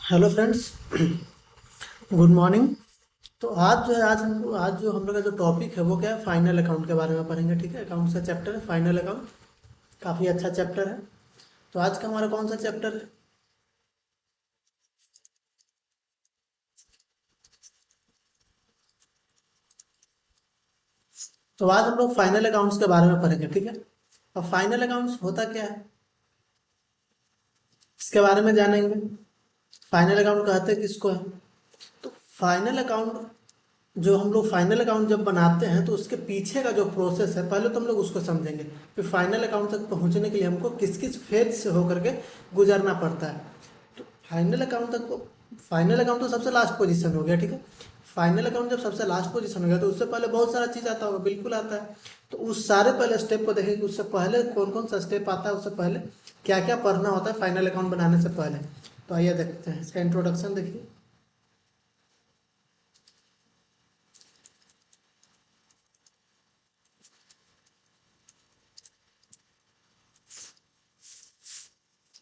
Hello friends, good morning. तो आज जो हम लोग का जो टॉपिक है वो क्या है, फाइनल अकाउंट के बारे में पढ़ेंगे। ठीक है, अकाउंट का चैप्टर है फाइनल अकाउंट। काफ़ी अच्छा चैप्टर है। तो आज का हमारा कौन सा चैप्टर है? तो आज हम लोग फाइनल अकाउंट्स के बारे में पढ़ेंगे। ठीक है, अब फाइनल अकाउंट्स होता क्या है इसके बारे में जानेंगे। फाइनल अकाउंट कहते किसको है? तो फाइनल अकाउंट, जो हम लोग फाइनल अकाउंट जब बनाते हैं तो उसके पीछे का जो प्रोसेस है पहले तो हम लोग उसको समझेंगे। फिर फाइनल अकाउंट तक पहुंचने के लिए हमको किस किस फेज से होकर के गुजरना पड़ता है। तो फाइनल अकाउंट तो सबसे लास्ट पोजीशन हो गया। ठीक है, फाइनल अकाउंट जब सबसे लास्ट पोजीशन हो गया तो उससे पहले बहुत सारा चीज़ आता होगा, बिल्कुल आता है। तो उस सारे पहले स्टेप को देखेंगे, उससे पहले कौन कौन सा स्टेप आता है, उससे पहले क्या क्या पढ़ना होता है फाइनल अकाउंट बनाने से पहले। तो आइए देखते हैं, इसका इंट्रोडक्शन देखिए।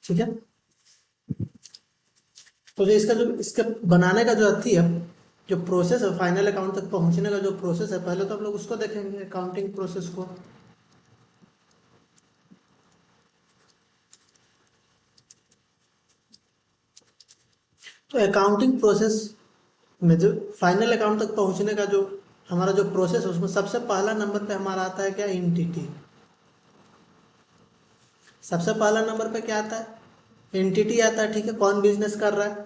ठीक है, तो जो इसके बनाने का जो अथी है, जो प्रोसेस है फाइनल अकाउंट तक पहुंचने का जो प्रोसेस है, पहले तो हम लोग उसको देखेंगे, अकाउंटिंग प्रोसेस को। तो अकाउंटिंग प्रोसेस में जो फाइनल अकाउंट तक पहुंचने का जो हमारा जो प्रोसेस है उसमें सबसे पहला नंबर पे हमारा आता है क्या, एंटिटी। सबसे पहला नंबर पे क्या आता है, एंटिटी आता है। ठीक है, कौन बिजनेस कर रहा है।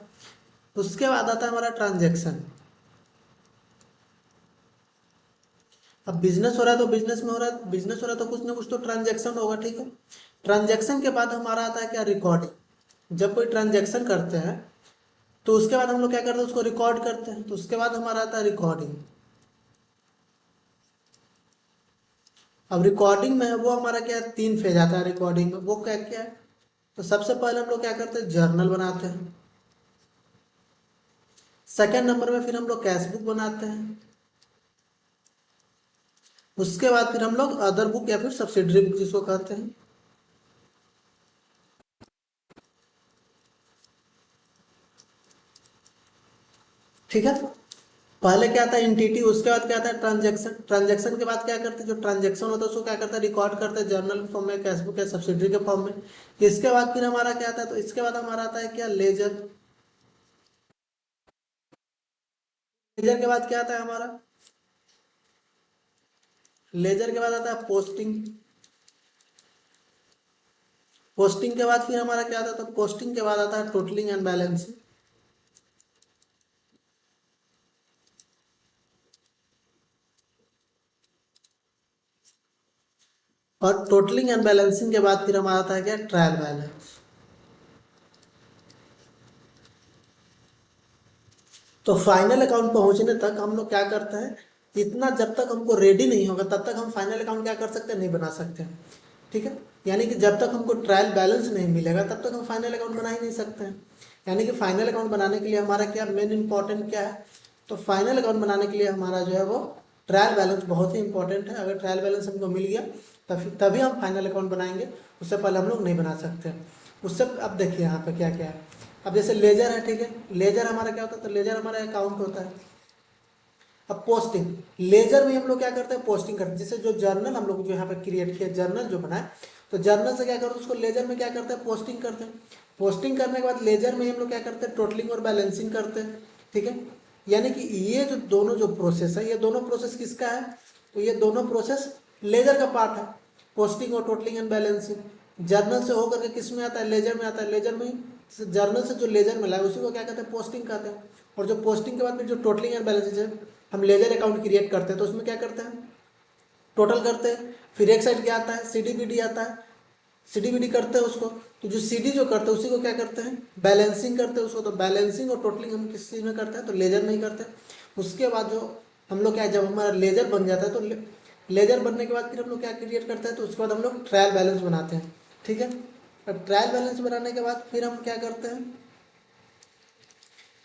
उसके बाद आता है हमारा ट्रांजेक्शन। अब बिजनेस हो रहा है तो कुछ ना कुछ तो ट्रांजेक्शन होगा। ठीक है, ट्रांजेक्शन के बाद हमारा आता है क्या, रिकॉर्डिंग। जब कोई ट्रांजेक्शन करते हैं तो उसके बाद हम लोग क्या करते हैं, उसको रिकॉर्ड करते हैं। तो उसके बाद हमारा आता है रिकॉर्डिंग। अब रिकॉर्डिंग में है वो हमारा क्या है, तीन फेज आता है रिकॉर्डिंग में। वो क्या क्या है, तो सबसे पहले हम लोग क्या करते हैं, जर्नल बनाते हैं। सेकेंड नंबर में फिर हम लोग कैश बुक बनाते हैं। उसके बाद फिर हम लोग अदर बुक या फिर सब्सिडरी बुक जिसको कहते हैं। ठीक है, पहले क्या आता है एंटिटी, उसके बाद क्या आता है ट्रांजेक्शन। ट्रांजेक्शन के बाद क्या करते हैं, जो ट्रांजेक्शन होता है उसको क्या करते हैं, रिकॉर्ड करते हैं जर्नल फॉर्म में, कैश बुक या सब्सिडरी के फॉर्म में। इसके बाद फिर हमारा क्या आता है, तो इसके बाद हमारा आता है क्या, लेजर। लेजर के बाद क्या आता है हमारा, लेजर के बाद आता है पोस्टिंग। पोस्टिंग के बाद फिर हमारा क्या आता है, तो पोस्टिंग के बाद आता है टोटलिंग एंड बैलेंसिंग। और टोटलिंग एंड बैलेंसिंग के बाद फिर हमारा आता है क्या, ट्रायल बैलेंस। तो फाइनल अकाउंट पहुंचने तक हम लोग क्या करते हैं, इतना जब तक हमको रेडी नहीं होगा तब तक हम फाइनल अकाउंट क्या कर सकते हैं, नहीं बना सकते हैं। ठीक है, यानी कि जब तक हमको ट्रायल बैलेंस नहीं मिलेगा तब तक हम फाइनल अकाउंट बना ही नहीं सकते हैं। यानी कि फाइनल अकाउंट बनाने के लिए हमारा क्या मेन इंपॉर्टेंट क्या है, तो फाइनल अकाउंट बनाने के लिए हमारा जो है वो ट्रायल बैलेंस बहुत ही इंपॉर्टेंट है। अगर ट्रायल बैलेंस हमको मिल गया तभी तभी हम फाइनल अकाउंट बनाएंगे, उससे पहले हम लोग नहीं बना सकते। उससे अब देखिए यहाँ पे क्या क्या है। अब जैसे लेजर है, ठीक है, लेजर हमारा क्या होता है, तो लेजर हमारा अकाउंट होता है। अब पोस्टिंग, लेजर में हम लोग क्या करते हैं, पोस्टिंग करते हैं। जैसे जो जर्नल हम लोग जो यहाँ पे क्रिएट किया, जर्नल जो बनाए, तो जर्नल से क्या करते हैं, उसको लेजर में क्या करते हैं, पोस्टिंग करते हैं। पोस्टिंग करने के बाद लेजर में हम लोग क्या करते हैं, टोटलिंग और बैलेंसिंग करते हैं। ठीक है, यानी कि ये जो दोनों जो प्रोसेस है, ये दोनों प्रोसेस किसका है, तो ये दोनों प्रोसेस लेजर का पार्ट है, पोस्टिंग और टोटलिंग एंड बैलेंसिंग। जर्नल से होकर के किस में आता है, लेजर में आता है। लेजर में जर्नल से जो लेजर मिला है उसी को क्या कहते हैं, पोस्टिंग कहते हैं। और जो पोस्टिंग के बाद में जो टोटलिंग एंड बैलेंसिंग है, हम लेजर अकाउंट क्रिएट करते हैं तो उसमें क्या करते हैं, टोटल करते हैं। फिर एक साइड क्या आता है, सीडीबीडी आता है, सीडीबीडी करते हैं उसको। तो जो सीडी जो करते हैं उसी को क्या करते हैं, बैलेंसिंग करते हैं उसको। तो बैलेंसिंग और टोटलिंग हम किस चीज़ में करते हैं, तो लेजर में ही करते हैं। उसके बाद जो हम लोग क्या है, जब हमारा लेजर बन जाता है तो लेजर बनने के बाद फिर हम लोग क्या क्रिएट करते हैं, तो उसके बाद हम लोग ट्रायल बैलेंस बनाते हैं। ठीक है, अब ट्रायल बैलेंस बनाने के बाद फिर हम क्या करते हैं,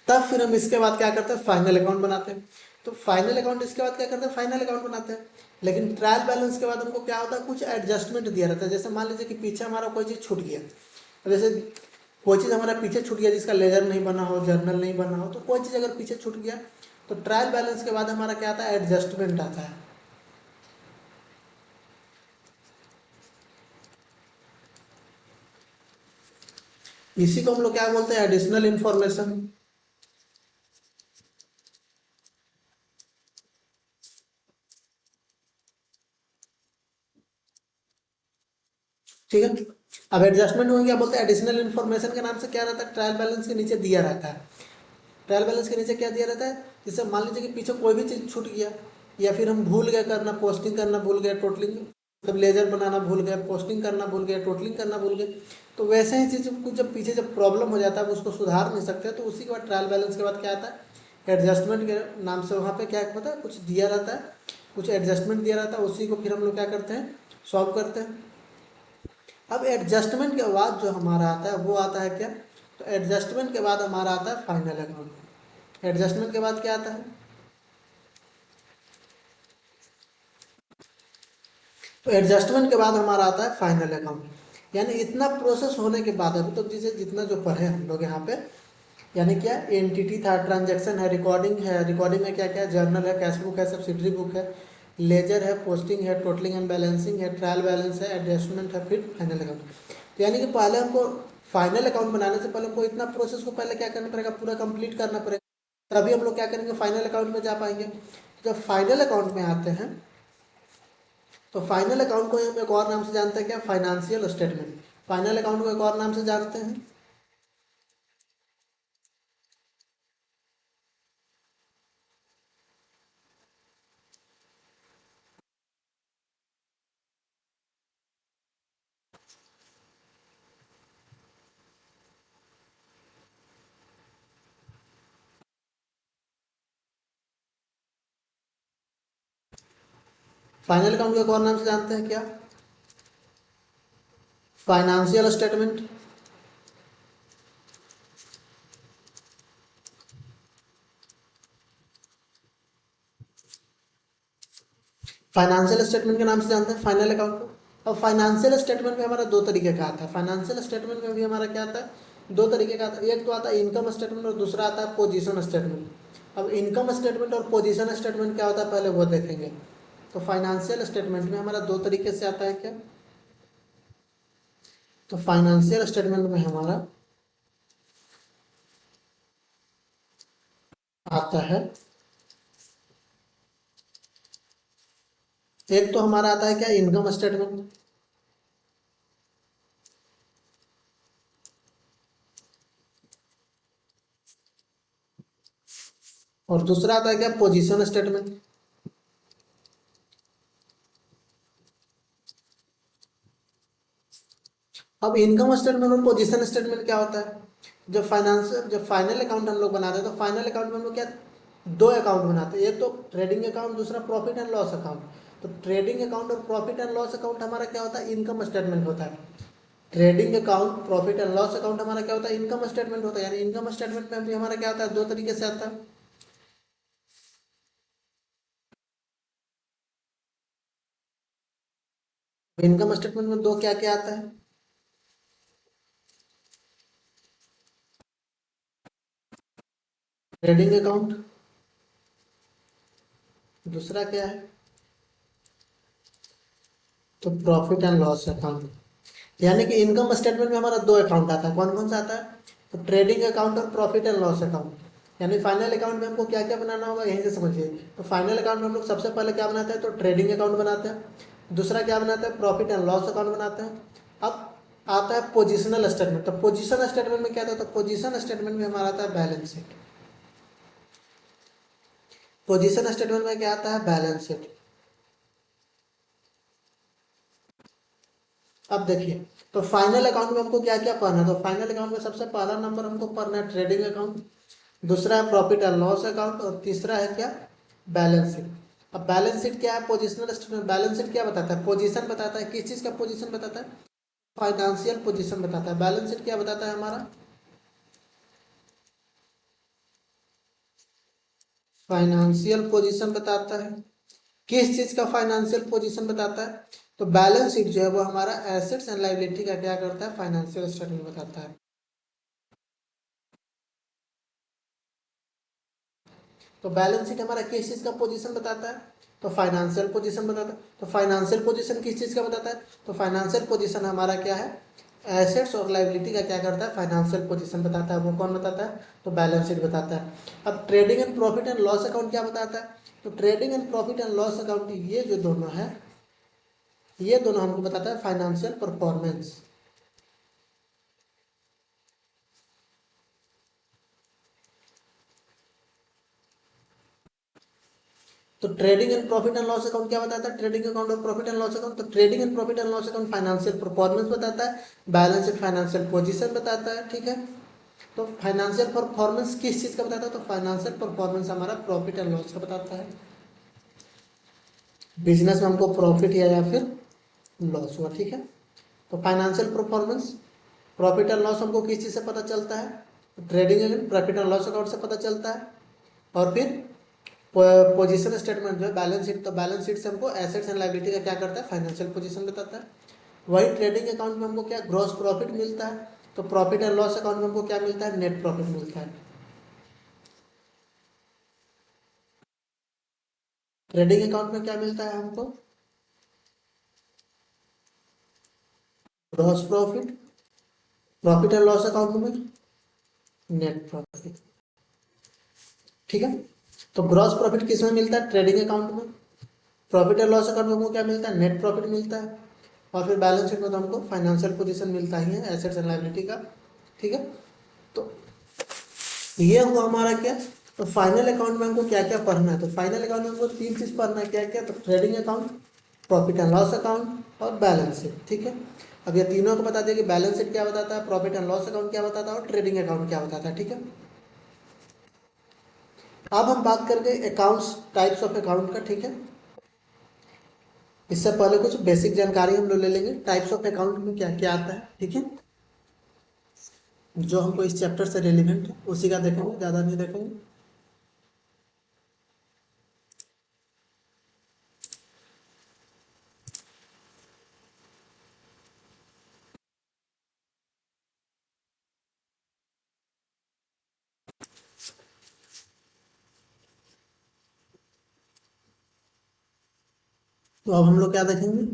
तब फिर हम इसके बाद क्या करते हैं, फाइनल अकाउंट बनाते हैं। तो फाइनल अकाउंट इसके बाद क्या करते हैं, फाइनल अकाउंट बनाते हैं। लेकिन ट्रायल बैलेंस के बाद हमको क्या होता है, कुछ एडजस्टमेंट दिया रहता है। जैसे मान लीजिए कि पीछे हमारा कोई चीज़ छूट गया। अब जैसे कोई चीज़ हमारा पीछे छूट गया, जिसका लेजर नहीं बना हो, जर्नल नहीं बना हो, तो कोई चीज़ अगर पीछे छूट गया तो ट्रायल बैलेंस के बाद हमारा क्या आता है, एडजस्टमेंट आता है। इसी को हम लोग क्या बोलते हैं, एडिशनल इंफॉर्मेशन। ठीक है। अब एडजस्टमेंट में क्या बोलते हैं, एडिशनल इन्फॉर्मेशन के नाम से क्या रहता है, ट्रायल बैलेंस के नीचे दिया रहता है। ट्रायल बैलेंस के नीचे क्या दिया रहता है, जैसे मान लीजिए कि पीछे कोई भी चीज़ छूट गया, या फिर हम भूल गए करना, पोस्टिंग करना भूल गए, टोटलिंग मतलब लेजर बनाना भूल गए, पोस्टिंग करना भूल गए, टोटलिंग करना भूल गए, तो वैसे ही चीज़ को जब पीछे जब प्रॉब्लम हो जाता है, उसको सुधार नहीं सकते, तो उसी के बाद ट्रायल बैलेंस के बाद क्या आता है, एडजस्टमेंट के नाम से वहाँ पे क्या होता है, कुछ दिया रहता है, कुछ एडजस्टमेंट दिया रहता है, उसी को फिर हम लोग क्या करते हैं, सॉल्व करते हैं। अब एडजस्टमेंट के बाद जो हमारा आता है वो आता है क्या, तो एडजस्टमेंट के बाद हमारा आता है फाइनल अकाउंट। एडजस्टमेंट के बाद क्या आता है, तो एडजस्टमेंट के बाद हमारा आता है फाइनल अकाउंट। यानी इतना प्रोसेस होने के बाद अभी तो जिसे जितना जो पढ़े हम लोग यहाँ पे, यानी क्या, एंटिटी था, ट्रांजैक्शन है, रिकॉर्डिंग है, रिकॉर्डिंग में क्या क्या है, जर्नल है, कैश बुक है, सब्सिडरी बुक है, लेजर है, पोस्टिंग है, टोटलिंग एंड बैलेंसिंग है, ट्रायल बैलेंस है, एडजस्टमेंट है, फिर फाइनल अकाउंट। तो यानी कि पहले हमको फाइनल अकाउंट बनाने से पहले हमको इतना प्रोसेस को पहले क्या करना पड़ेगा, पूरा कंप्लीट करना पड़ेगा, तभी हम लोग क्या करेंगे, फाइनल अकाउंट में जा पाएंगे। जब फाइनल अकाउंट में आते हैं तो फाइनल अकाउंट को हम एक और नाम से जानते हैं क्या, फाइनेंशियल स्टेटमेंट। फाइनल अकाउंट को एक और नाम से जानते हैं, फाइनल अकाउंट को एक और नाम से जानते हैं क्या, फाइनेंशियल स्टेटमेंट। फाइनेंशियल स्टेटमेंट के नाम से जानते हैं फाइनल अकाउंट को। अब फाइनेंशियल स्टेटमेंट में हमारा दो तरीके का आता है, फाइनेंशियल स्टेटमेंट में भी हमारा क्या आता है, दो तरीके का आता है। एक तो आता है इनकम स्टेटमेंट और दूसरा आता है पोजीशन स्टेटमेंट। अब इनकम स्टेटमेंट और पोजीशन स्टेटमेंट क्या होता है पहले वो देखेंगे। तो फाइनेंशियल स्टेटमेंट में हमारा दो तरीके से आता है क्या, तो फाइनेंशियल स्टेटमेंट में हमारा आता है, एक तो हमारा आता है क्या, इनकम स्टेटमेंट, और दूसरा आता है क्या, पोजीशन स्टेटमेंट। अब इनकम स्टेटमेंट और पोजीशन स्टेटमेंट क्या होता है, जब फाइनल अकाउंट हम लोग बनाते हैं तो फाइनल अकाउंट में हम लोग क्या, दो अकाउंट बनाते हैं, एक तो ट्रेडिंग अकाउंट, दूसरा प्रॉफिट एंड लॉस अकाउंट। तो ट्रेडिंग अकाउंट और प्रॉफिट एंड लॉस अकाउंट हमारा क्या होता है, इनकम स्टेटमेंट होता है। Trading account, profit and loss account हमारा क्या होता है, इनकम स्टेटमेंट होता है। यानी इनकम स्टेटमेंट में भी हमारा क्या होता है, दो तरीके से आता है। इनकम स्टेटमेंट में दो क्या क्या आता है, ट्रेडिंग अकाउंट, दूसरा क्या है, तो प्रॉफिट एंड लॉस अकाउंट। यानी कि इनकम स्टेटमेंट में हमारा दो अकाउंट आता है, कौन कौन सा आता है, तो ट्रेडिंग अकाउंट और प्रॉफिट एंड लॉस अकाउंट। यानी फाइनल अकाउंट में हमको क्या क्या बनाना होगा, यहीं से समझिए। तो फाइनल अकाउंट में हम लोग सबसे पहले क्या बनाते हैं, तो ट्रेडिंग अकाउंट बनाते हैं, दूसरा क्या बनाते हैं, प्रॉफिट एंड लॉस अकाउंट बनाते हैं। अब आता है पोजिशनल स्टेटमेंट। तो पोजिशन स्टेटमेंट में क्या आता है, तो पोजिशन स्टेटमेंट में हमारा आता है बैलेंस शीट। पोजिशन स्टेटमेंट में क्या आता है, बैलेंस शीट। अब देखिए, तो फाइनल अकाउंट में हमको क्या क्या पढ़ना है, तो फाइनल अकाउंट में सबसे पहला नंबर हमको पढ़ना है ट्रेडिंग अकाउंट, दूसरा है प्रॉफिट एंड लॉस अकाउंट, और तीसरा है क्या, बैलेंस शीट। अब बैलेंस शीट क्या है, पोजिशनल स्टेटमेंट। बैलेंस शीट क्या बताता है, पोजीशन बताता है, किस चीज़ का पोजीशन बताता है, फाइनेंशियल पोजीशन बताता है। बैलेंस शीट क्या बताता है हमारा, फाइनेंशियल पोजीशन बताता है। किस चीज़ का फाइनेंशियल पोजीशन बताता है, तो बैलेंस शीट जो है वो हमारा एसेट्स एंड लायबिलिटी का क्या करता है, फाइनेंशियल स्टेटमेंट बताता है। तो बैलेंस शीट हमारा किस चीज़ का पोजीशन बताता है, तो फाइनेंशियल पोजीशन बताता है। तो फाइनेंशियल पोजीशन किस चीज़ का बताता है, तो फाइनेंशियल पोजीशन हमारा क्या है, एसेट्स और लाइबिलिटी का क्या करता है, फाइनेंशियल पोजीशन बताता है। वो कौन बताता है, तो बैलेंस शीट बताता है। अब trading and profit and loss account क्या बताता है, तो trading and profit and loss account ये जो दोनों है, ये दोनों हमको बताता है फाइनेंशियल परफॉर्मेंस। तो trading and profit and loss account क्या बताता है, ट्रेडिंग अकाउंट और प्रॉफिट एंड लॉस अकाउंट। तो trading and profit and loss account financial performance बताता है, बैलेंस शीट फाइनेंशियल पोजीशन बताता है, ठीक है। तो फाइनेंशियल परफॉर्मेंस किस चीज़ का बताता है, तो फाइनेंशियल परफॉर्मेंस हमारा प्रॉफिट एंड लॉस का बताता है। बिजनेस में हमको प्रॉफिट या फिर लॉस हुआ, ठीक है। तो financial performance, profit and loss हमको किस चीज़ से पता चलता है, तो trading and profit and loss account से पता चलता है। और फिर पोजीशन स्टेटमेंट जो है बैलेंस शीट, तो बैलेंस शीट से हमको एसेट्स एंड लायबिलिटी का क्या करता है, फाइनेंशियल पोजीशन बताता है। वही ट्रेडिंग अकाउंट में हमको क्या ग्रॉस प्रॉफिट मिलता है, तो प्रॉफिट एंड लॉस अकाउंट में हमको क्या मिलता है, नेट प्रॉफिट मिलता है। ट्रेडिंग अकाउंट में क्या मिलता है हमको, gross profit, profit and loss account में नेट प्रॉफिट, ठीक है। तो ग्रॉस प्रॉफिट किस में मिलता है, ट्रेडिंग अकाउंट में। प्रॉफिट एंड लॉस अकाउंट में हमको क्या मिलता है, नेट प्रॉफिट मिलता है। और फिर बैलेंस शीट में तो हमको फाइनेंशियल पोजीशन मिलता ही है, एसेट्स एंड लायबिलिटी का, ठीक है। तो ये हुआ हमारा क्या, तो फाइनल अकाउंट में हमको क्या क्या पढ़ना है, तो फाइनल अकाउंट में हमको तीन चीज़ पढ़ना है, क्या क्या, तो trading account, profit and loss account और बैलेंस शीट, ठीक है। अब ये तीनों को बता दिया कि बैलेंस शीट क्या बताता है, प्रॉफिट एंड लॉस अकाउंट क्या बताता है और ट्रेडिंग अकाउंट क्या बताता है, ठीक है। अब हम बात करेंगे अकाउंट्स, टाइप्स ऑफ अकाउंट का, ठीक है। इससे पहले कुछ बेसिक जानकारी हम लोग ले लेंगे, टाइप्स ऑफ अकाउंट में क्या क्या आता है, ठीक है। जो हमको इस चैप्टर से रिलेवेंट है उसी का देखेंगे, ज़्यादा नहीं देखेंगे। तो अब हम लोग क्या देखेंगे,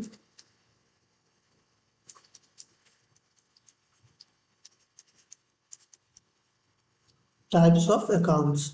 टाइप्स ऑफ अकाउंट्स।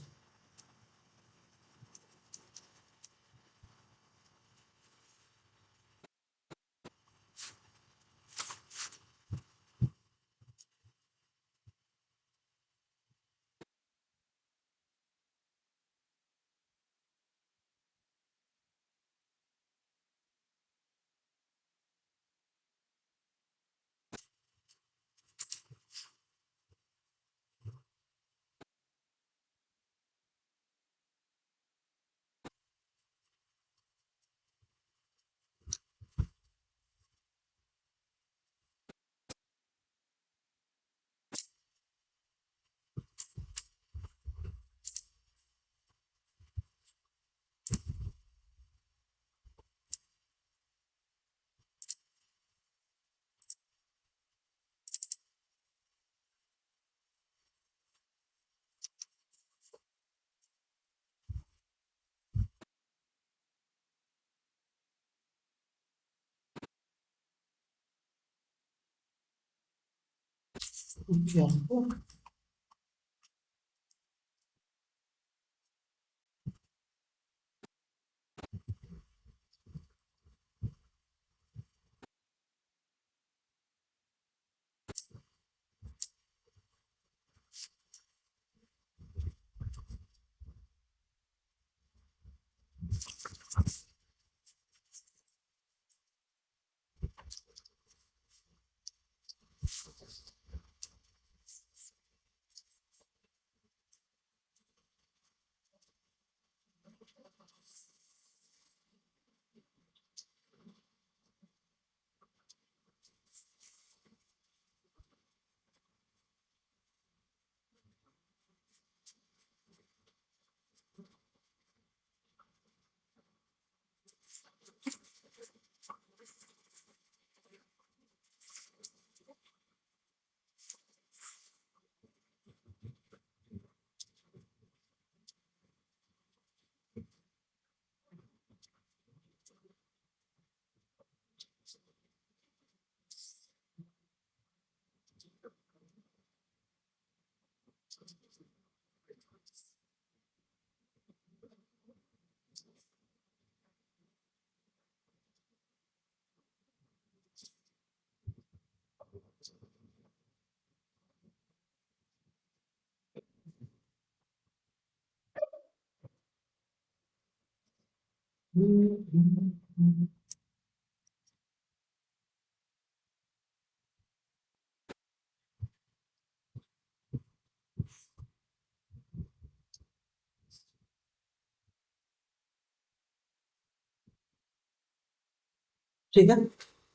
ठीक है,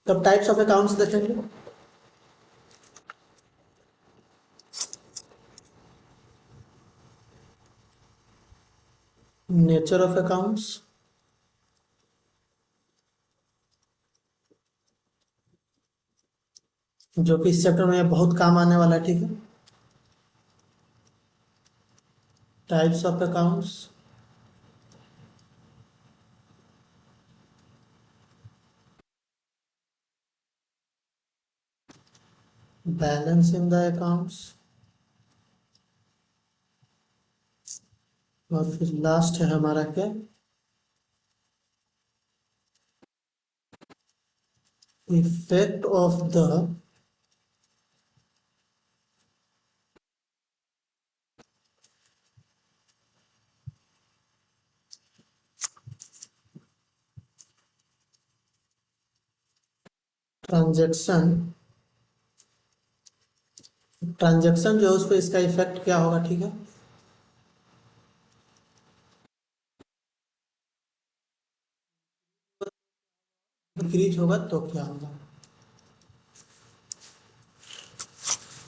तब टाइप्स ऑफ अकाउंट्स देखेंगे। नेचर ऑफ अकाउंट्स, जो कि इस चैप्टर में बहुत काम आने वाला है, ठीक है। Types of accounts, balance in the accounts, और फिर लास्ट है हमारा क्या, effect of the transaction. Transaction जो है उस पर इसका इफेक्ट क्या होगा, ठीक है। इंक्रीज होगा तो क्या होगा,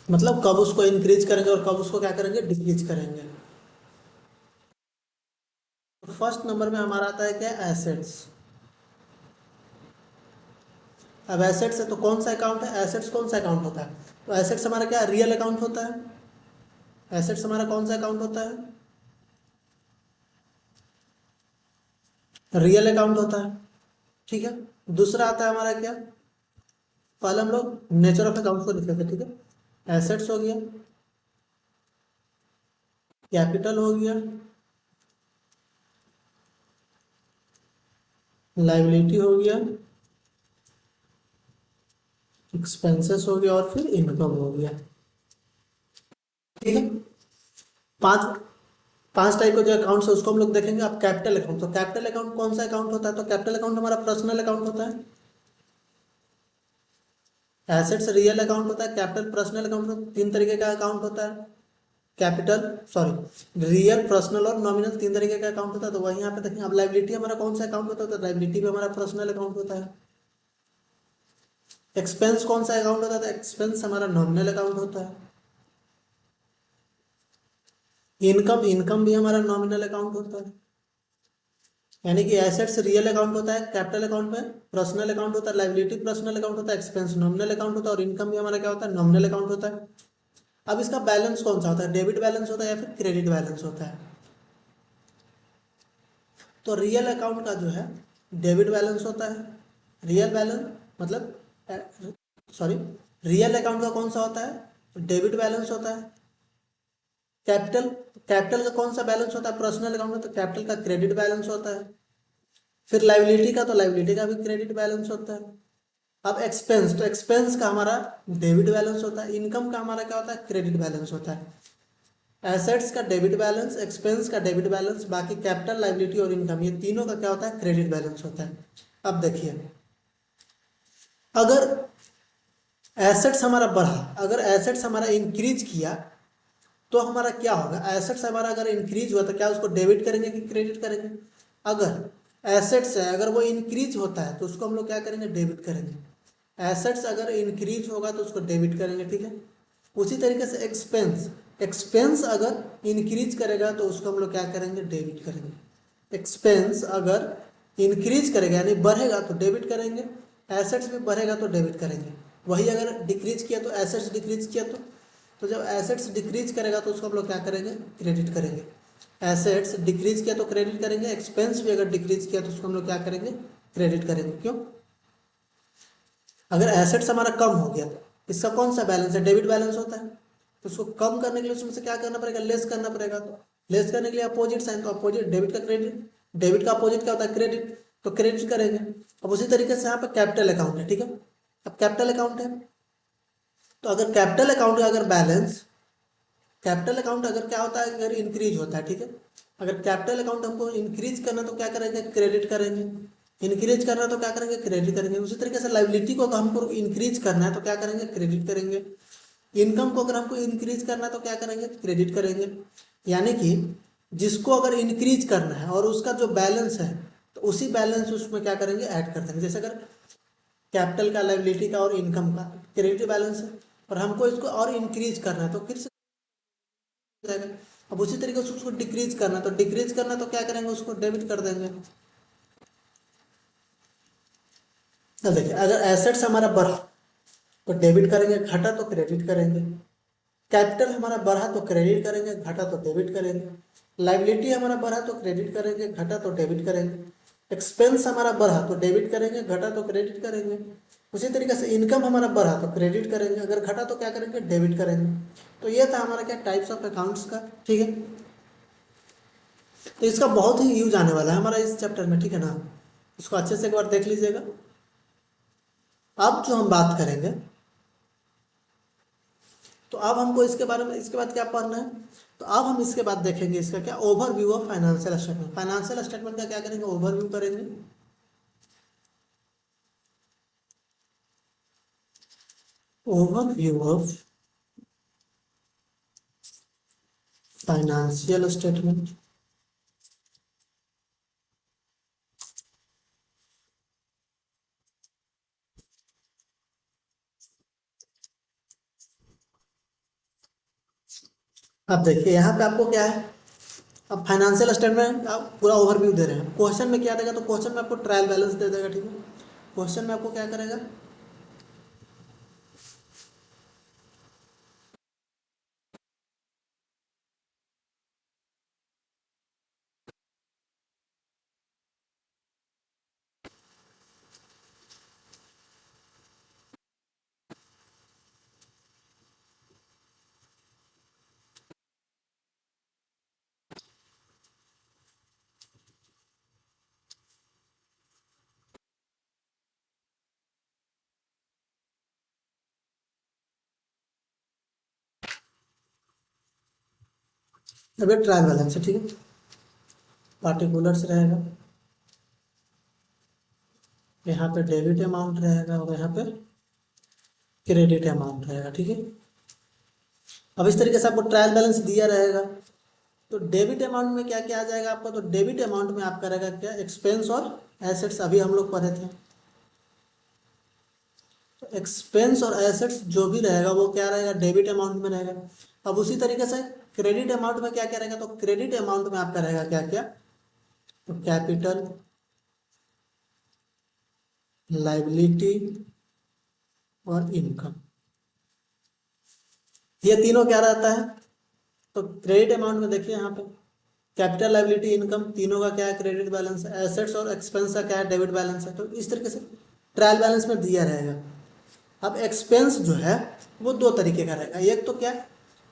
मतलब कब उसको इंक्रीज करेंगे और कब उसको क्या करेंगे, डिक्रीज करेंगे। तो फर्स्ट नंबर में हमारा आता है क्या, एसेट्स। अब एसेट्स है तो कौन सा अकाउंट है, एसेट्स कौन सा अकाउंट होता है, तो एसेट्स हमारा क्या, रियल अकाउंट होता है। एसेट्स हमारा कौन सा अकाउंट होता है, रियल अकाउंट होता है, ठीक है। दूसरा आता है हमारा क्या, पहले हम लोग नेचर ऑफ अकाउंट को लिख लेते हैं, ठीक है। एसेट्स हो गया, कैपिटल हो गया, लाइबिलिटी हो गया, एक्सपेंसेस हो गया, और फिर इनकम हो गया, ठीक है। पांच पांच टाइप के जो अकाउंट्स है उसको हम लोग देखेंगे। अब कैपिटल अकाउंट, तो कैपिटल अकाउंट कौन सा अकाउंट होता है, तो कैपिटल अकाउंट हमारा पर्सनल अकाउंट होता है। एसेट्स रियल अकाउंट होता है, कैपिटल पर्सनल अकाउंट, तीन तरीके का अकाउंट होता है। कैपिटल, सॉरी, रियल, पर्सनल और नॉमिनल, तीन तरीके का अकाउंट होता है। तो वही यहाँ पे देखें। अब लाइबिलिटी हमारा कौन सा अकाउंट होता है, तो लाइबिलिटी भी हमारा पर्सनल अकाउंट होता है। एक्सपेंस कौन सा अकाउंट होता है, तो एक्सपेंस हमारा नॉमिनल अकाउंट होता है। इनकम, इनकम भी हमारा नॉमिनल अकाउंट होता है। यानी कि एसेट्स रियल अकाउंट होता है, कैपिटल अकाउंट में पर्सनल अकाउंट होता है, लाइबिलिटी पर्सनल अकाउंट होता है, एक्सपेंस नॉमिनल अकाउंट होता है, और इनकम भी हमारा क्या होता है, नॉमिनल अकाउंट होता है। अब इसका बैलेंस कौन सा होता है, डेबिट बैलेंस होता है या फिर क्रेडिट बैलेंस होता है। तो रियल अकाउंट का जो है डेबिट बैलेंस होता है। रियल बैलेंस मतलब, सॉरी, रियल अकाउंट का कौन सा होता है, डेबिट बैलेंस होता है। कैपिटल, कैपिटल का कौन सा बैलेंस होता है, पर्सनल अकाउंट में, तो कैपिटल का क्रेडिट बैलेंस होता है। फिर लाइबिलिटी का, तो लाइबिलिटी का भी क्रेडिट बैलेंस होता है। अब एक्सपेंस, तो एक्सपेंस का हमारा डेबिट बैलेंस होता है। इनकम का हमारा क्या होता है, क्रेडिट बैलेंस होता है। एसेट्स का डेबिट बैलेंस, एक्सपेंस का डेबिट बैलेंस, बाकी कैपिटल, लाइबिलिटी और इनकम, ये तीनों का क्या होता है, क्रेडिट बैलेंस होता है। अब देखिए, अगर एसेट्स हमारा बढ़ा, अगर एसेट्स हमारा इंक्रीज किया, तो हमारा क्या होगा, एसेट्स हमारा अगर इंक्रीज हुआ तो क्या उसको डेबिट करेंगे कि क्रेडिट करेंगे। अगर एसेट्स है, अगर वो इंक्रीज होता है तो उसको हम लोग क्या करेंगे, डेबिट करेंगे। एसेट्स अगर इंक्रीज होगा तो उसको डेबिट करेंगे, ठीक है। उसी तरीके से एक्सपेंस, एक्सपेंस अगर इंक्रीज करेगा तो उसको हम लोग क्या करेंगे, डेबिट करेंगे। एक्सपेंस अगर इंक्रीज करेगा यानी बढ़ेगा तो डेबिट करेंगे, एसेट्स भी बढ़ेगा तो डेबिट करेंगे। वही अगर डिक्रीज किया तो एसेट्स डिक्रीज किया तो जब एसेट्स डिक्रीज करेगा तो उसको हम लोग क्या करेंगे, क्रेडिट करेंगे। एसेट्स डिक्रीज किया तो क्रेडिट करेंगे, एक्सपेंस भी अगर डिक्रीज किया तो उसको हम लोग क्या करेंगे, क्रेडिट करेंगे। क्यों, अगर एसेट्स हमारा कम हो गया तो इसका कौन सा बैलेंस है, डेबिट बैलेंस होता है। तो उसको कम करने के लिए उसमें से क्या करना पड़ेगा, लेस करना पड़ेगा। तो लेस करने के लिए अपोजिट साइन, तो अपोजिट डेबिट का क्रेडिट, डेबिट का अपोजिट क्या होता है, क्रेडिट, तो क्रेडिट करेंगे। अब उसी तरीके से यहाँ पे कैपिटल अकाउंट है, ठीक है। अब कैपिटल अकाउंट है, तो अगर कैपिटल अकाउंट का अगर बैलेंस, कैपिटल अकाउंट अगर क्या होता है, अगर इंक्रीज होता है, ठीक है। अगर कैपिटल अकाउंट हमको इंक्रीज करना तो क्या करेंगे, क्रेडिट करेंगे। इंक्रीज करना है तो क्या करेंगे, क्रेडिट करेंगे। उसी तरीके से लाइबिलिटी को अगर हमको इंक्रीज करना है तो क्या करेंगे, क्रेडिट करेंगे। इनकम को अगर हमको इंक्रीज करना है तो क्या करेंगे, क्रेडिट करेंगे। यानी कि जिसको अगर इंक्रीज करना है और उसका जो बैलेंस है तो उसी बैलेंस उसमें क्या करेंगे, ऐड कर देंगे। जैसे अगर कैपिटल का, लाइबिलिटी का और इनकम का क्रेडिट बैलेंस है और हमको इसको और इंक्रीज करना है तो फिर से जाएगा। अब उसी तरीके से उसको डिक्रीज करना है तो डिक्रीज करना है तो क्या करेंगे, उसको डेबिट कर देंगे। अब देखिए अगर एसेट्स हमारा बढ़ा तो डेबिट करेंगे, घटा तो क्रेडिट करेंगे। कैपिटल हमारा बढ़ा तो क्रेडिट करेंगे, घटा तो डेबिट करेंगे। लाइबिलिटी हमारा बढ़ा तो क्रेडिट करेंगे, घटा तो डेबिट करेंगे। एक्सपेंस हमारा बढ़ा तो डेबिट करेंगे, घटा तो क्रेडिट करेंगे। उसी तरीके से इनकम हमारा बढ़ा तो क्रेडिट करेंगे, अगर घटा तो क्या करेंगे, डेबिट करेंगे। तो ये था हमारा क्या, टाइप्स ऑफ अकाउंट्स का। ठीक है, तो इसका बहुत ही यूज आने वाला है हमारा इस चैप्टर में। ठीक है ना, इसको अच्छे से एक बार देख लीजिएगा। अब जो हम बात करेंगे तो अब हमको इसके बारे में, इसके बाद क्या पढ़ना है, तो अब हम इसके बाद देखेंगे इसका क्या, overview of financial statement. Financial statement का क्या करेंगे, ओवरव्यू करेंगे। Overview of financial statement. अब देखिए यहाँ पे आपको क्या है, अब फाइनेंशियल स्टेटमेंट आप पूरा ओवरव्यू दे रहे हैं। क्वेश्चन में क्या देगा, तो क्वेश्चन में आपको ट्रायल बैलेंस दे देगा। ठीक है, क्वेश्चन में आपको क्या करेगा, अभी ट्रायल बैलेंस है। ठीक है, पार्टिकुलर्स रहेगा, यहाँ पे डेबिट अमाउंट रहेगा और यहाँ पे क्रेडिट अमाउंट रहेगा। ठीक है, अब इस तरीके से आपको ट्रायल बैलेंस दिया रहेगा। तो डेबिट अमाउंट में क्या क्या आ जाएगा आपका, तो डेबिट अमाउंट में आपका रहेगा क्या, एक्सपेंस और एसेट्स। अभी हम लोग पढ़े थे, तो एक्सपेंस और एसेट्स जो भी रहेगा वो क्या रहेगा, डेबिट अमाउंट में रहेगा। अब उसी तरीके से क्रेडिट अमाउंट में क्या क्या रहेगा, तो क्रेडिट अमाउंट में आपका रहेगा क्या क्या, तो कैपिटल, लाइबिलिटी और इनकम। ये तीनों क्या रहता है, तो क्रेडिट अमाउंट में देखिए यहाँ पे कैपिटल, लाइबिलिटी, इनकम, तीनों का क्या है, क्रेडिट बैलेंस है। एसेट्स और एक्सपेंस का क्या है, डेबिट बैलेंस है। तो इस तरीके से ट्रायल बैलेंस में दिया रहेगा। अब एक्सपेंस जो है वो दो तरीके का रहेगा। एक तो क्या,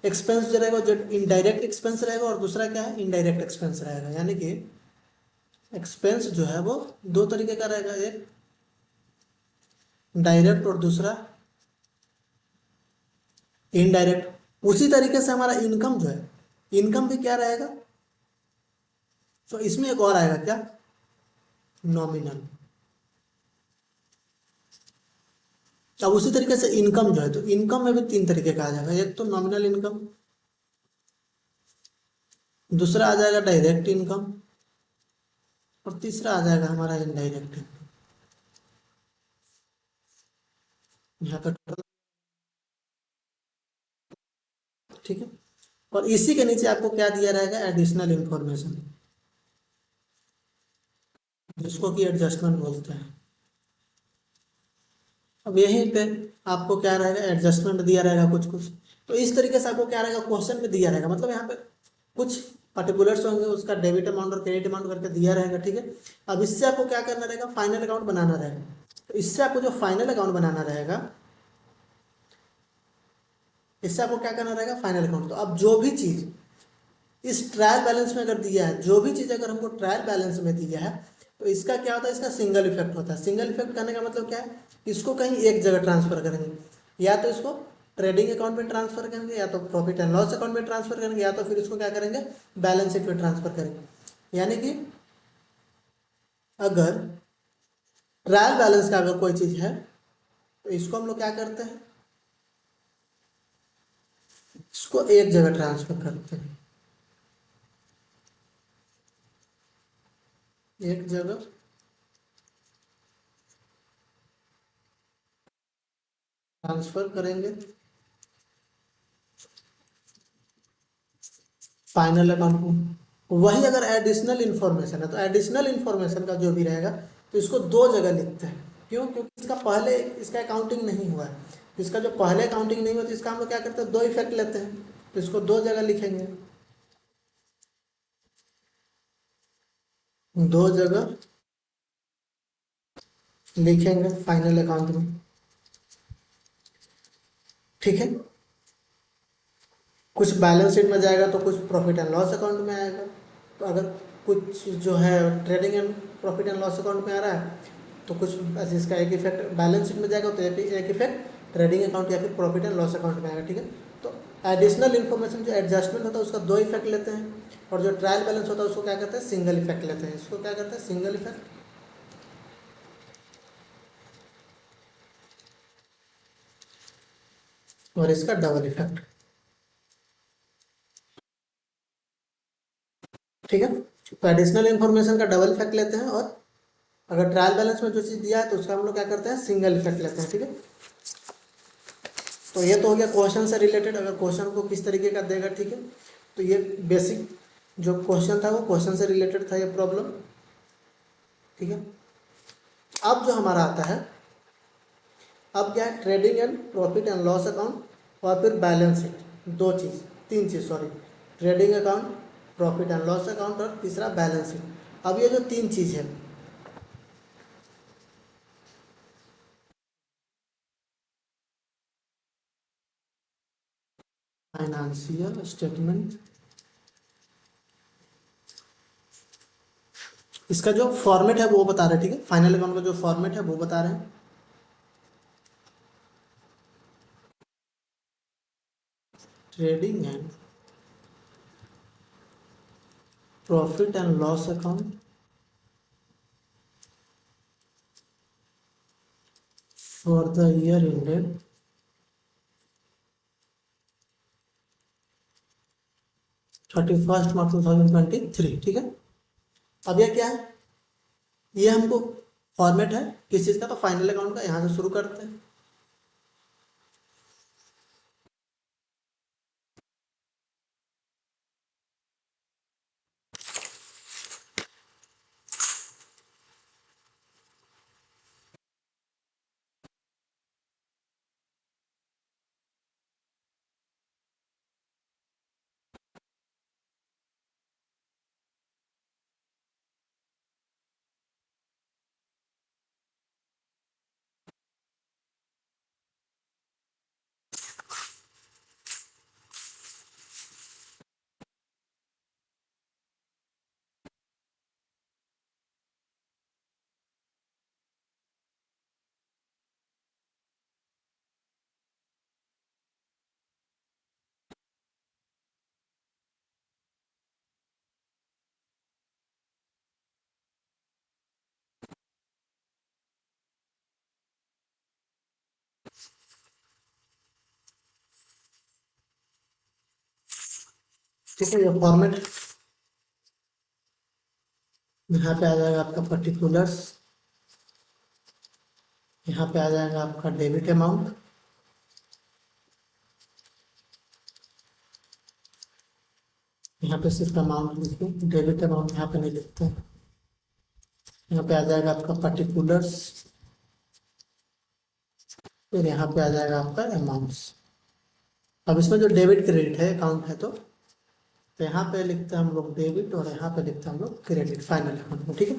एक्सपेंस जो रहेगा जो इनडायरेक्ट एक्सपेंस रहेगा और दूसरा क्या है, इनडायरेक्ट एक्सपेंस रहेगा। यानी कि एक्सपेंस जो है वो दो तरीके का रहेगा, एक डायरेक्ट और दूसरा इनडायरेक्ट। उसी तरीके से हमारा इनकम जो है, इनकम भी क्या रहेगा, तो इसमें एक और आएगा क्या, नॉमिनल। अब उसी तरीके से इनकम जो है, तो इनकम में भी तीन तरीके का आ जाएगा। एक तो नॉमिनल इनकम, दूसरा आ जाएगा डायरेक्ट इनकम और तीसरा आ जाएगा हमारा इनडायरेक्ट इनकम। यहाँ पर ठीक है, और इसी के नीचे आपको क्या दिया रहेगा, एडिशनल इंफॉर्मेशन, जिसको कि एडजस्टमेंट बोलते हैं। अब यहीं पे आपको क्या रहेगा, एडजस्टमेंट दिया रहेगा कुछ कुछ। तो इस तरीके से आपको क्या रहेगा, क्वेश्चन में दिया रहेगा, मतलब यहाँ पे कुछ पर्टिकुलर्स होंगे, उसका डेबिट अमाउंट और क्रेडिट अमाउंट करके दिया रहेगा। ठीक है, अब इससे आपको क्या करना रहेगा, फाइनल अकाउंट बनाना रहेगा। तो इससे आपको जो फाइनल अकाउंट बनाना रहेगा, इससे आपको क्या करना रहेगा, फाइनल अकाउंट। तो अब जो भी चीज़ इस ट्रायल बैलेंस में अगर दिया है, जो भी चीज़ अगर हमको ट्रायल बैलेंस में दिया है, तो इसका क्या होता है, इसका सिंगल इफेक्ट होता है। सिंगल इफेक्ट करने का मतलब क्या है, इसको कहीं एक जगह ट्रांसफर करेंगे, या तो इसको ट्रेडिंग अकाउंट में ट्रांसफर करेंगे, या तो प्रॉफिट एंड लॉस अकाउंट में ट्रांसफर करेंगे, या तो फिर इसको क्या करेंगे, बैलेंस शीट में ट्रांसफर करेंगे। यानी कि अगर ट्रायल बैलेंस का अगर कोई चीज है तो इसको हम लोग क्या करते हैं, इसको एक जगह ट्रांसफर करते हैं, एक जगह ट्रांसफर करेंगे फाइनल अकाउंट में। वही अगर एडिशनल इन्फॉर्मेशन है तो एडिशनल इन्फॉर्मेशन का जो भी रहेगा तो इसको दो जगह लिखते हैं। क्यों? क्योंकि इसका पहले इसका अकाउंटिंग नहीं हुआ है, तो इसका जो पहले अकाउंटिंग नहीं हुआ तो इसका हम लोग क्या करते हैं, दो इफेक्ट लेते हैं, तो इसको दो जगह लिखेंगे, दो जगह लिखेंगे फाइनल अकाउंट में। ठीक है, कुछ बैलेंस शीट में जाएगा तो कुछ प्रॉफिट एंड लॉस अकाउंट में आएगा। तो अगर कुछ जो है trading and profit and loss account में आ रहा है तो कुछ ऐसे इसका एक इफेक्ट बैलेंस शीट में जाएगा, तो एक इफेक्ट ट्रेडिंग अकाउंट या फिर प्रॉफिट एंड लॉस अकाउंट में आएगा। ठीक है, तो एडिशनल इन्फॉर्मेशन जो एडजस्टमेंट होता है उसका दो इफेक्ट लेते हैं, और जो ट्रायल बैलेंस होता है उसको क्या करते हैं, सिंगल इफेक्ट लेते हैं। इसको क्या करते हैं, सिंगल इफेक्ट, और इसका डबल इफेक्ट। ठीक है, तो एडिशनल इन्फॉर्मेशन का डबल इफेक्ट लेते हैं, और अगर ट्रायल बैलेंस में जो चीज़ दिया है तो उसका हम लोग क्या करते हैं, सिंगल इफेक्ट लेते हैं। ठीक है, तो ये तो हो गया क्वेश्चन से रिलेटेड, अगर क्वेश्चन को किस तरीके का देगा। ठीक है, तो ये बेसिक जो क्वेश्चन था वो क्वेश्चन से रिलेटेड था, ये प्रॉब्लम। ठीक है, अब जो हमारा आता है, अब क्या है, trading and profit and loss account और फिर बैलेंस शीट, दो चीज़, तीन चीज़ sorry, trading account, profit and loss account और तीसरा बैलेंस शीट। अब ये जो तीन चीज़ है, फाइनेंशियल स्टेटमेंट, इसका जो फॉर्मेट है वो बता रहे हैं। ठीक है, फाइनल अकाउंट का जो फॉर्मेट है वो बता रहे हैं, trading and profit and loss account for the year ended 31 मार्च 2023। ठीक है, अब यह क्या है, ये हमको फॉर्मेट है किस चीज़ का, तो फाइनल अकाउंट का। यहाँ से शुरू करते हैं, ठीक है। ये फॉर्मेट यहाँ पे आ जाएगा आपका पर्टिकुलर्स, यहाँ पे आ जाएगा आपका डेबिट अमाउंट, यहाँ पे सिर्फ अमाउंट लिखिए, डेबिट अमाउंट यहाँ पे नहीं लिखते हैं। यहाँ पे आ जाएगा आपका पर्टिकुलर्स, फिर यहाँ पे आ जाएगा आपका अमाउंट्स। अब इसमें जो डेबिट क्रेडिट है अकाउंट है, तो यहाँ पे लिखते हैं हम लोग डेबिट, और यहाँ पे लिखते हैं हम लोग क्रेडिट फाइनल अकाउंट में। ठीक है,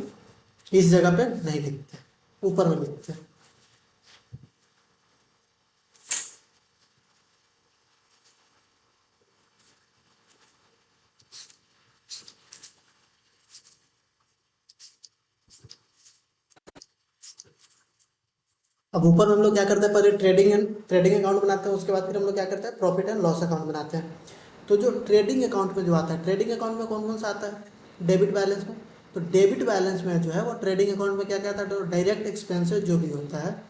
इस जगह पे नहीं लिखते, ऊपर में लिखते हैं। अब ऊपर में हम लोग क्या करते हैं, पहले ट्रेडिंग अकाउंट बनाते हैं, उसके बाद फिर हम लोग क्या करते हैं, प्रॉफिट एंड लॉस अकाउंट बनाते हैं। तो जो ट्रेडिंग अकाउंट में जो आता है, ट्रेडिंग अकाउंट में कौन कौन सा आता है, डेबिट बैलेंस में, तो डेबिट बैलेंस में जो है वो ट्रेडिंग अकाउंट में क्या क्या था, तो डायरेक्ट एक्सपेंसेस जो भी होता है,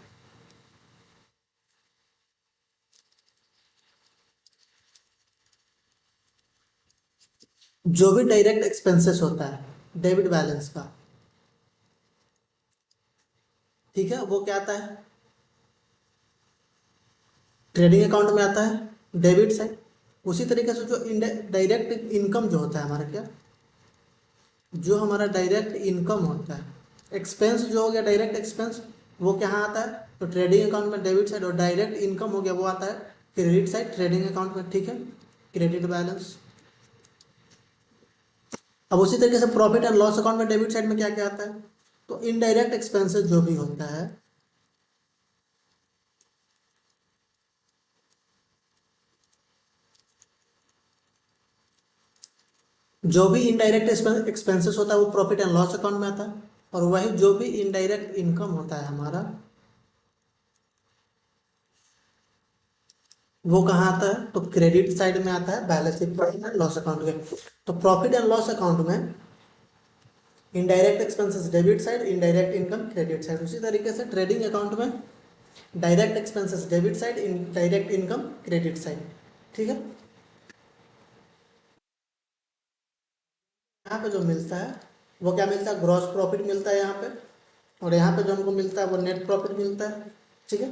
जो भी डायरेक्ट एक्सपेंसेस होता है डेबिट बैलेंस का, ठीक है, वो क्या आता है, ट्रेडिंग अकाउंट में आता है डेबिट साइड। उसी तरीके से जो डायरेक्ट इनकम जो होता है हमारा क्या, जो हमारा डायरेक्ट इनकम होता है, एक्सपेंस जो हो गया डायरेक्ट एक्सपेंस, वो कहाँ आता है, तो ट्रेडिंग अकाउंट में डेबिट साइड, और डायरेक्ट इनकम हो गया वो आता है क्रेडिट साइड ट्रेडिंग अकाउंट में, ठीक है, क्रेडिट बैलेंस। अब उसी तरीके से प्रॉफिट एंड लॉस अकाउंट में डेबिट साइड में क्या क्या आता है, तो इनडायरेक्ट एक्सपेंसेस जो भी होता है, जो भी इनडायरेक्ट एक्सपेंसेस होता है वो प्रॉफिट एंड लॉस अकाउंट में आता है, और वही जो भी इनडायरेक्ट इनकम होता है हमारा, वो कहाँ आता है, तो क्रेडिट साइड में आता है balance sheet profit and loss account में। तो प्रॉफिट एंड लॉस अकाउंट में indirect expenses debit side, indirect income credit side. उसी तरीके से ट्रेडिंग अकाउंट में direct expenses debit side, indirect income credit side, ठीक है। यहाँ पे जो मिलता है वो क्या मिलता है, ग्रॉस प्रॉफिट मिलता है यहाँ पे, और यहाँ पे जो हमको मिलता है वो नेट प्रॉफिट मिलता है, ठीक है।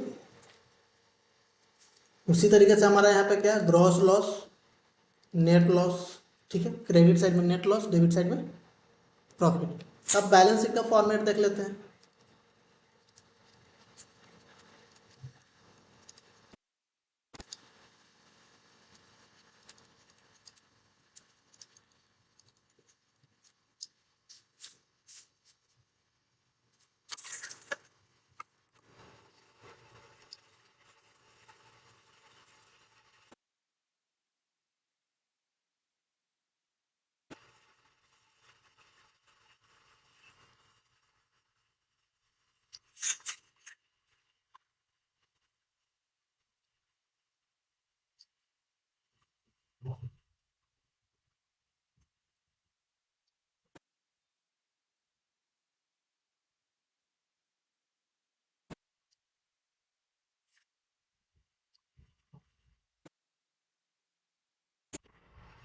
उसी तरीके से हमारा यहाँ पे क्या है, ग्रॉस लॉस, नेट लॉस, ठीक है, क्रेडिट साइड में नेट लॉस, डेबिट साइड में प्रॉफिट। अब बैलेंस शीट का फॉर्मेट देख लेते हैं।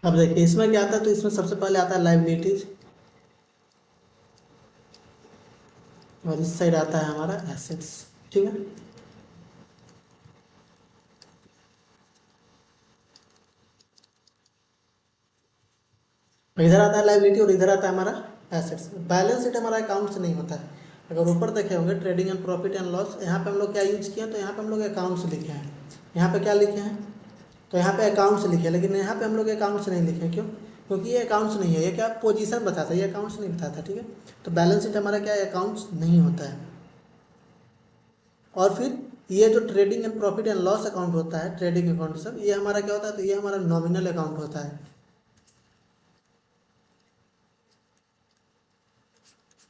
अब देखिए इसमें क्या आता है, तो इसमें सबसे पहले आता है लाइबिलिटीज, और इस साइड आता है हमारा एसेट्स, ठीक है। इधर आता है लाइबिलिटी और इधर आता है हमारा एसेट्स। बैलेंस शीट हमारा अकाउंट से नहीं होता है। अगर ऊपर देखे होंगे trading and profit and loss, यहाँ पे हम लोग क्या यूज किए हैं, तो यहाँ पे हम लोग अकाउंट्स लिखे हैं। यहाँ पे क्या लिखे हैं, तो यहाँ पे अकाउंट्स लिखे हैं, लेकिन यहाँ पे हम लोग अकाउंट्स नहीं लिखे, क्यों, क्योंकि ये अकाउंट्स नहीं है, ये क्या पोजीशन बताता है, ये अकाउंट्स नहीं बताता, ठीक है। तो बैलेंस शीट हमारा क्या है, अकाउंट्स नहीं होता है। और फिर ये जो trading and profit and loss account होता है, ट्रेडिंग अकाउंट सब, ये हमारा क्या होता है, तो ये हमारा नॉमिनल अकाउंट होता है।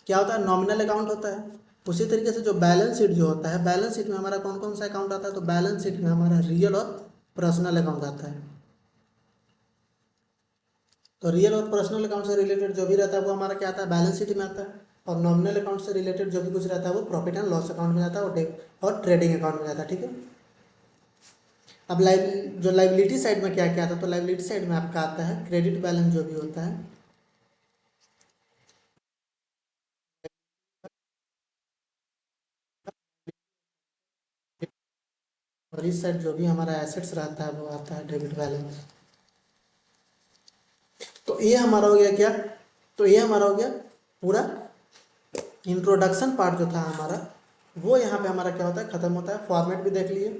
क्या होता है, नॉमिनल अकाउंट होता है। उसी तरीके से जो बैलेंस शीट जो होता है, बैलेंस शीट में हमारा कौन कौन सा अकाउंट आता है, तो बैलेंस शीट में हमारा रियल और पर्सनल अकाउंट आता है। तो रियल और पर्सनल अकाउंट से रिलेटेड जो भी रहता है वो हमारा क्या आता है, बैलेंस शीट में आता है। और नॉमिनल अकाउंट से रिलेटेड जो भी कुछ रहता है वो प्रॉफिट एंड लॉस अकाउंट में जाता है, और ट्रेडिंग अकाउंट में जाता है, ठीक है। अब जो लाइबिलिटी साइड में क्या क्या आता है, तो लाइबिलिटी साइड में आपका आता है क्रेडिट बैलेंस जो भी होता है, और इस साइड जो भी हमारा एसेट्स रहता है वो आता है डेबिट बैलेंस। तो ये हमारा हो गया क्या, तो ये हमारा हो गया पूरा इंट्रोडक्शन पार्ट जो था हमारा, वो यहाँ पे हमारा क्या होता है, खत्म होता है। फॉर्मेट भी देख लिए,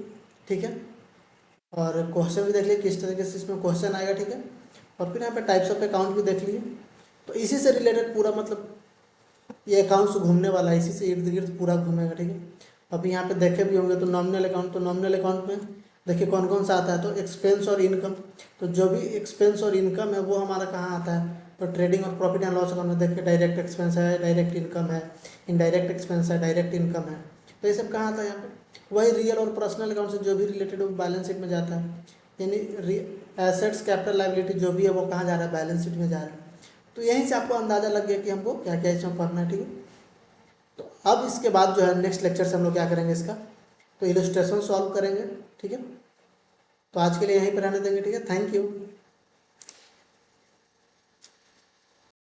ठीक है, और क्वेश्चन भी देख लिए किस तरीके से इसमें क्वेश्चन आएगा, ठीक है। और फिर यहाँ पे टाइप्स ऑफ अकाउंट भी देख लिए। तो इसी से रिलेटेड पूरा मतलब ये अकाउंट्स घूमने वाला है, इसी से इर्द गिर्द पूरा घूमेगा, ठीक है। अभी यहाँ पे देखे भी होंगे तो नॉमिनल अकाउंट, तो नॉमिनल अकाउंट में देखिए कौन कौन सा आता है, तो एक्सपेंस और इनकम। तो जो भी एक्सपेंस और इनकम है वो हमारा कहाँ आता है, तो ट्रेडिंग और प्रॉफिट एंड लॉस अकाउंट में देखिए डायरेक्ट एक्सपेंस है, डायरेक्ट इनकम है, इनडायरेक्ट एक्सपेंस है, डायरेक्ट इनकम है। तो ये सब कहाँ आता है, यहाँ पे वही रियल और पर्सनल अकाउंट से जो भी रिलेटेड वो बैलेंस शीट में जाता है। यानी एसेट्स कैपिटल लाइबिलिटी जो भी है वो कहाँ जा रहा है, बैलेंस शीट में जा रहा है। तो यहीं से आपको अंदाज़ा लग गया कि हमको क्या क्या इसमें पढ़ना है, ठीक है। तो अब इसके बाद जो है नेक्स्ट लेक्चर से हम लोग क्या करेंगे, इसका तो इलस्ट्रेशन सॉल्व करेंगे, ठीक है। तो आज के लिए यहीं पर रहने देंगे, ठीक है। Thank you.